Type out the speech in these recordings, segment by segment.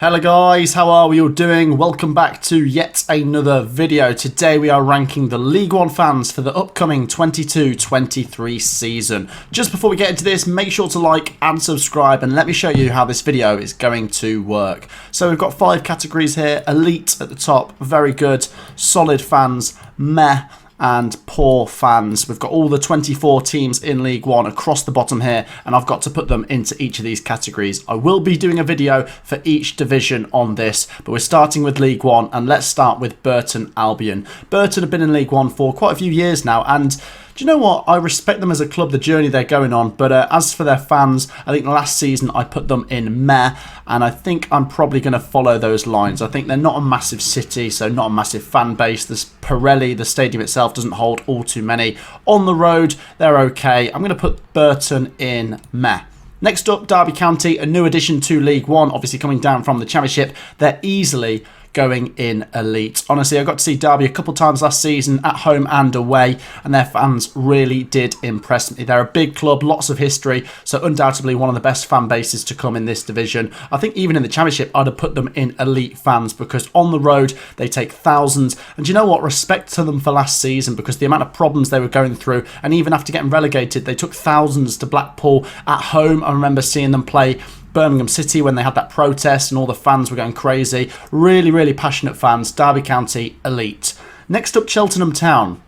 Hello guys, how are we all doing? Welcome back to yet another video. Today we are ranking the League One fans for the upcoming 22-23 season. Just before we get into this, make sure to like and subscribe and let me show you how this video is going to work. So we've got 5 categories here: elite at the top, very good, solid fans, meh, and poor fans. We've got all the 24 teams in League One across the bottom here, and I've got to put them into each of these categories. I will be doing a video for each division on this, but we're starting with League One, and let's start with Burton Albion. Burton have been in League One for quite a few years now, and do you know what? I respect them as a club, the journey they're going on, but as for their fans, I think last season I put them in meh, and I think I'm probably going to follow those lines. I think they're not a massive city, so not a massive fan base. This Pirelli, the stadium itself, doesn't hold all too many. On the road, they're okay. I'm going to put Burton in meh. Next up, Derby County, a new addition to League One, obviously coming down from the Championship. They're easily going in elite. Honestly, I got to see Derby a couple times last season at home and away, and their fans really did impress me. They're a big club, lots of history, so undoubtedly one of the best fan bases to come in this division. I think even in the Championship, I'd have put them in elite fans because on the road, they take thousands. And do you know what? Respect to them for last season, because the amount of problems they were going through, and even after getting relegated, they took thousands to Blackpool at home. I remember seeing them play Birmingham City when they had that protest and all the fans were going crazy. Really passionate fans. Derby County, elite. Next up, Cheltenham Town.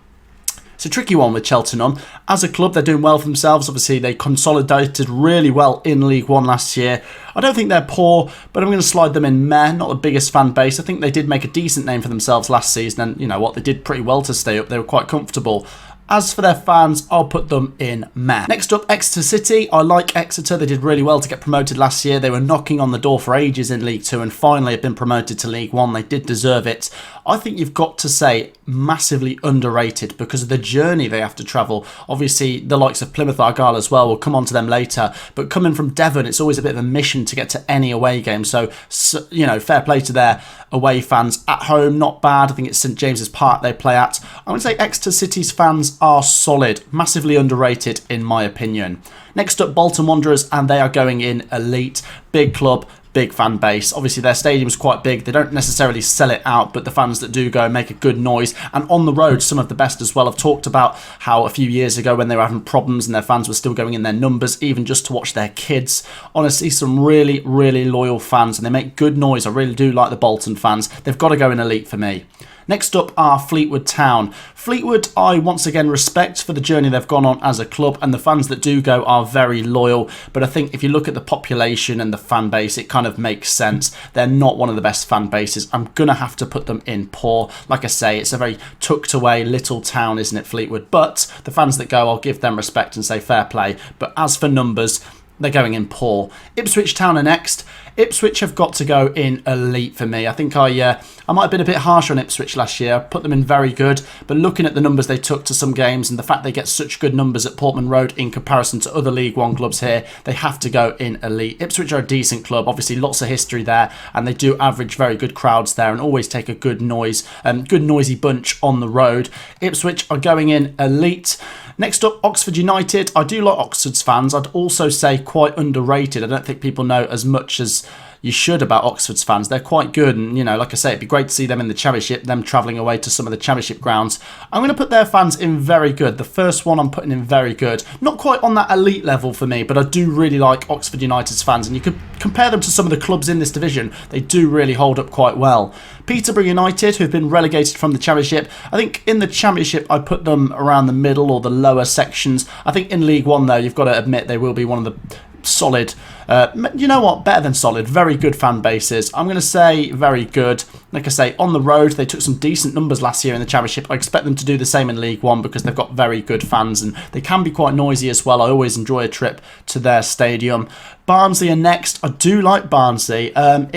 It's a tricky one with Cheltenham. As a club, they're doing well for themselves. Obviously, they consolidated really well in League One last year. I don't think they're poor, but I'm going to slide them in meh. Not the biggest fan base. I think they did make a decent name for themselves last season, and you know what? They did pretty well to stay up. They were quite comfortable. As for their fans, I'll put them in meh. Next up, Exeter City. I like Exeter. They did really well to get promoted last year. They were knocking on the door for ages in League 2 and finally have been promoted to League 1. They did deserve it. I think you've got to say massively underrated because of the journey they have to travel. Obviously, the likes of Plymouth Argyle as well. We'll come on to them later. But coming from Devon, it's always a bit of a mission to get to any away game. So you know, fair play to their away fans. At home, not bad. I think it's St James's Park they play at. I would say Exeter City's fans are solid, massively underrated in my opinion. Next up, Bolton Wanderers, and they are going in elite. Big club, big fan base. Obviously their stadium's quite big. They don't necessarily sell it out, but the fans that do go make a good noise, and on the road some of the best as well. I've talked about how a few years ago when they were having problems and their fans were still going in their numbers even just to watch their kids. Honestly, some really loyal fans, and they make good noise. I really do like the Bolton fans. They've got to go in elite for me. Next up are Fleetwood Town. Fleetwood, I once again respect for the journey they've gone on as a club, and the fans that do go are very loyal. But I think if you look at the population and the fan base, it kind of makes sense. They're not one of the best fan bases. I'm going to have to put them in poor. Like I say, it's a very tucked away little town, isn't it, Fleetwood? But the fans that go, I'll give them respect and say fair play. But as for numbers, they're going in poor. Ipswich Town are next. Ipswich have got to go in elite for me. I think I might have been a bit harsh on Ipswich last year. I put them in very good, but looking at the numbers they took to some games and the fact they get such good numbers at Portman Road in comparison to other League One clubs here, they have to go in elite. Ipswich are a decent club, obviously lots of history there, and they do average very good crowds there and always take a good noise, good noisy bunch on the road. Ipswich are going in elite. Next up, Oxford United. I do like Oxford's fans. I'd also say quite underrated. I don't think people know as much as you should about Oxford's fans. They're quite good, and you know, like I say, it'd be great to see them in the Championship, them travelling away to some of the Championship grounds. I'm going to put their fans in very good. The first one I'm putting in very good. Not quite on that elite level for me, but I do really like Oxford United's fans, and you could compare them to some of the clubs in this division. They do really hold up quite well. Peterborough United, who've been relegated from the Championship. I think in the Championship, I put them around the middle or the lower sections. I think in League One, though, you've got to admit they will be one of the solid, you know what, better than solid, very good fan bases. I'm going to say very good. Like I say, on the road, they took some decent numbers last year in the Championship. I expect them to do the same in League One because they've got very good fans and they can be quite noisy as well. I always enjoy a trip to their stadium. Barnsley are next. I do like Barnsley. I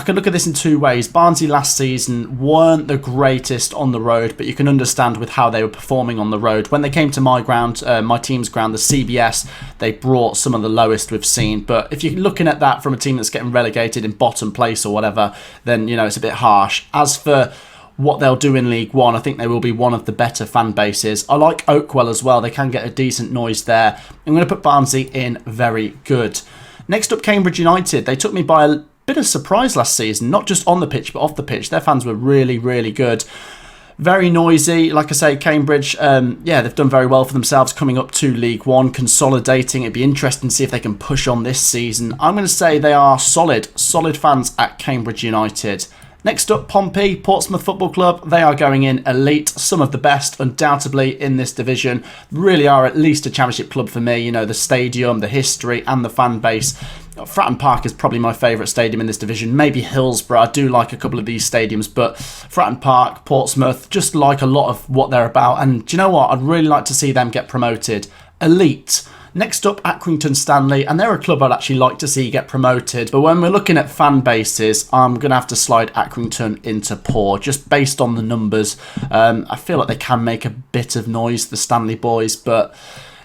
can look at this in two ways. Barnsley last season weren't the greatest on the road, but you can understand with how they were performing on the road. When they came to my ground, my team's ground, the CBS, they brought some of the lowest we've seen. But if you're looking at that from a team that's getting relegated in bottom place or whatever, then, you know, it's a bit harsh. As for what they'll do in League One, I think they will be one of the better fan bases. I like Oakwell as well. They can get a decent noise there. I'm going to put Barnsley in very good. Next up, Cambridge United. They took me by a bit of surprise last season, not just on the pitch, but off the pitch. Their fans were really, really good. Very noisy. Like I say, Cambridge, yeah, they've done very well for themselves coming up to League One, consolidating. It'd be interesting to see if they can push on this season. I'm going to say they are solid fans at Cambridge United. Next up, Pompey, Portsmouth Football Club. They are going in elite, some of the best, undoubtedly, in this division. Really are at least a championship club for me. You know, the stadium, the history, and the fan base. Fratton Park is probably my favourite stadium in this division. Maybe Hillsborough. I do like a couple of these stadiums, but Fratton Park, Portsmouth, just like a lot of what they're about. And do you know what? I'd really like to see them get promoted. Elite. Next up, at Qrington Stanley, and they're a club I'd actually like to see get promoted. But when we're looking at fan bases, I'm going to have to slide Accrington into poor, just based on the numbers. I feel like they can make a bit of noise, the Stanley boys, but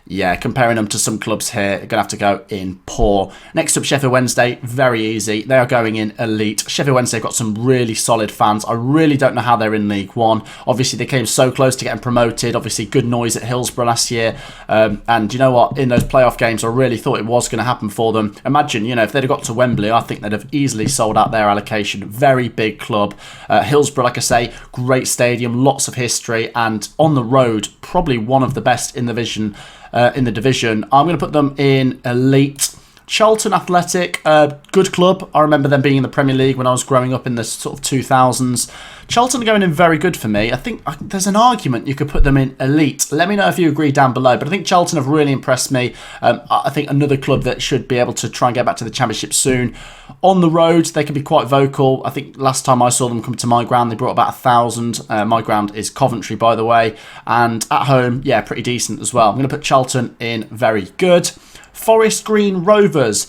yeah, comparing them to some clubs here, going to have to go in poor. Next up, Sheffield Wednesday, very easy. They are going in elite. Sheffield Wednesday got some really solid fans. I really don't know how they're in League One. Obviously, they came so close to getting promoted. Obviously, good noise at Hillsborough last year. And you know what? In those playoff games, I really thought it was going to happen for them. Imagine, you know, if they'd have got to Wembley, I think they'd have easily sold out their allocation. Very big club. Hillsborough, like I say, great stadium, lots of history, and on the road, probably one of the best in the division. I'm going to put them in elite. Charlton Athletic, good club. I remember them being in the Premier League when I was growing up in the sort of 2000s. Charlton are going in very good for me. I think there's an argument you could put them in elite. Let me know if you agree down below. But I think Charlton have really impressed me. I think another club that should be able to try and get back to the Championship soon. On the road, they can be quite vocal. I think last time I saw them come to my ground, they brought about 1,000. My ground is Coventry, by the way. And at home, yeah, pretty decent as well. I'm going to put Charlton in very good. Forest Green Rovers.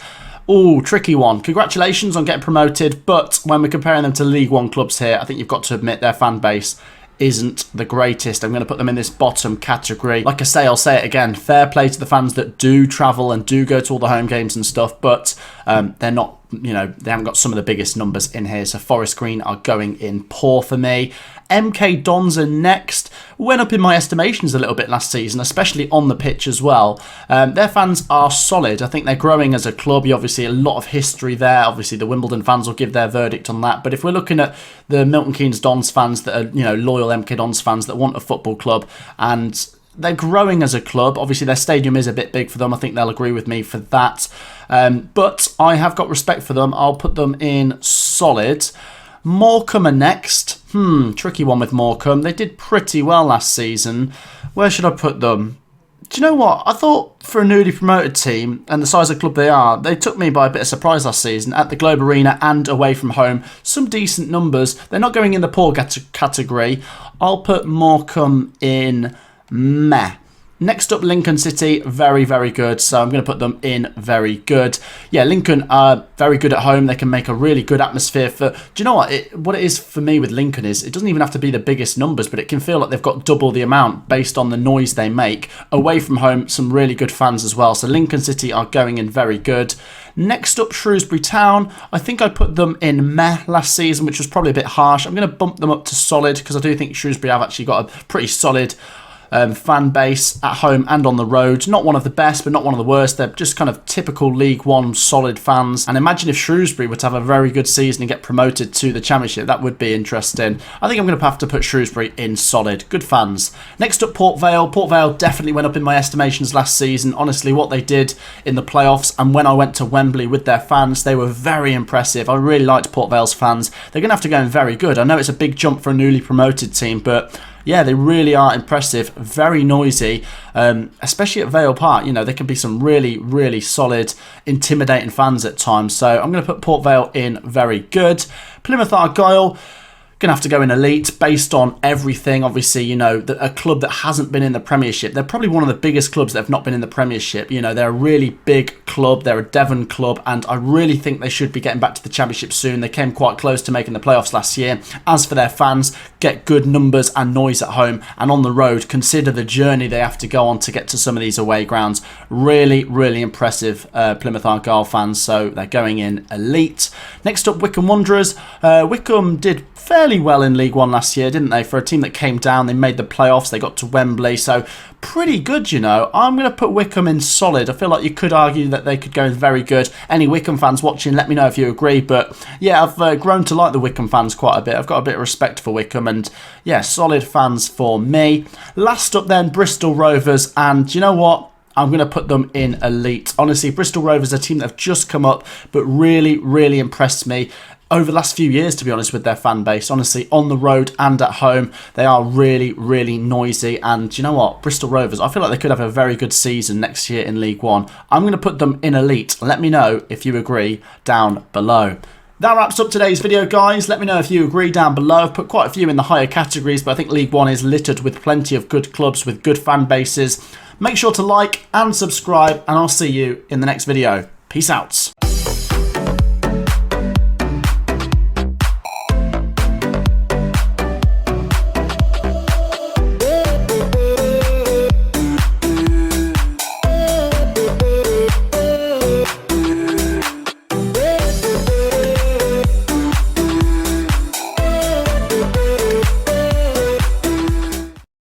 Ooh, tricky one. Congratulations on getting promoted, but when we're comparing them to League One clubs here, I think you've got to admit their fan base isn't the greatest. I'm going to put them in this bottom category. Like I say, I'll say it again, fair play to the fans that do travel and do go to all the home games and stuff, but they're not, you know, they haven't got some of the biggest numbers in here, so Forest Green are going in poor for me. MK Dons are next. Went up in my estimations a little bit last season, especially on the pitch as well. Their fans are solid. I think they're growing as a club. Obviously, a lot of history there. Obviously, the Wimbledon fans will give their verdict on that. But if we're looking at the Milton Keynes Dons fans that are, you know, loyal MK Dons fans that want a football club, and they're growing as a club. Obviously, their stadium is a bit big for them. I think they'll agree with me for that. But I have got respect for them. I'll put them in solid. Morecambe are next. Tricky one with Morecambe. They did pretty well last season. Where should I put them? Do you know what? I thought for a newly promoted team and the size of club they are, they took me by a bit of surprise last season at the Globe Arena and away from home. Some decent numbers. They're not going in the poor category. I'll put Morecambe in meh. Next up, Lincoln City, very, very good. So I'm going to put them in very good. Yeah, Lincoln are very good at home. They can make a really good atmosphere for... Do you know what? What it is for me with Lincoln is it doesn't even have to be the biggest numbers, but it can feel like they've got double the amount based on the noise they make. Away from home, some really good fans as well. So Lincoln City are going in very good. Next up, Shrewsbury Town. I think I put them in meh last season, which was probably a bit harsh. I'm going to bump them up to solid because I do think Shrewsbury have actually got a pretty solid fan base at home and on the road. Not one of the best, but not one of the worst. They're just kind of typical League One solid fans. And imagine if Shrewsbury were to have a very good season and get promoted to the Championship. That would be interesting. I think I'm going to have to put Shrewsbury in solid. Good fans. Next up, Port Vale. Port Vale definitely went up in my estimations last season. Honestly, what they did in the playoffs and when I went to Wembley with their fans, they were very impressive. I really liked Port Vale's fans. They're going to have to go in very good. I know it's a big jump for a newly promoted team, but yeah, they really are impressive, very noisy, especially at Vale Park. You know, there can be some really, really solid, intimidating fans at times. So I'm going to put Port Vale in very good. Plymouth Argyle, going to have to go in elite based on everything. Obviously, you know, a club that hasn't been in the Premiership. They're probably one of the biggest clubs that have not been in the Premiership. You know, they're a really big club. They're a Devon club, and I really think they should be getting back to the Championship soon. They came quite close to making the playoffs last year. As for their fans, get good numbers and noise at home, and on the road, consider the journey they have to go on to get to some of these away grounds. Really, really impressive Plymouth Argyle fans, so they're going in elite. Next up, Wiccan Wanderers. Wickham did fairly pretty well in League One last year, didn't they? For a team that came down, they made the playoffs, they got to Wembley, so pretty good, you know. I'm going to put Wycombe in solid. I feel like you could argue that they could go in very good. Any Wycombe fans watching, let me know if you agree. But yeah, I've grown to like the Wycombe fans quite a bit. I've got a bit of respect for Wycombe, and yeah, solid fans for me. Last up then, Bristol Rovers, and you know what? I'm going to put them in elite. Honestly, Bristol Rovers are a team that have just come up, but really, really impressed me over the last few years, to be honest, with their fan base. Honestly, on the road and at home, they are really, really noisy. And you know what? Bristol Rovers, I feel like they could have a very good season next year in League One. I'm going to put them in elite. Let me know if you agree down below. That wraps up today's video, guys. Let me know if you agree down below. I've put quite a few in the higher categories, but I think League One is littered with plenty of good clubs with good fan bases. Make sure to like and subscribe, and I'll see you in the next video. Peace out.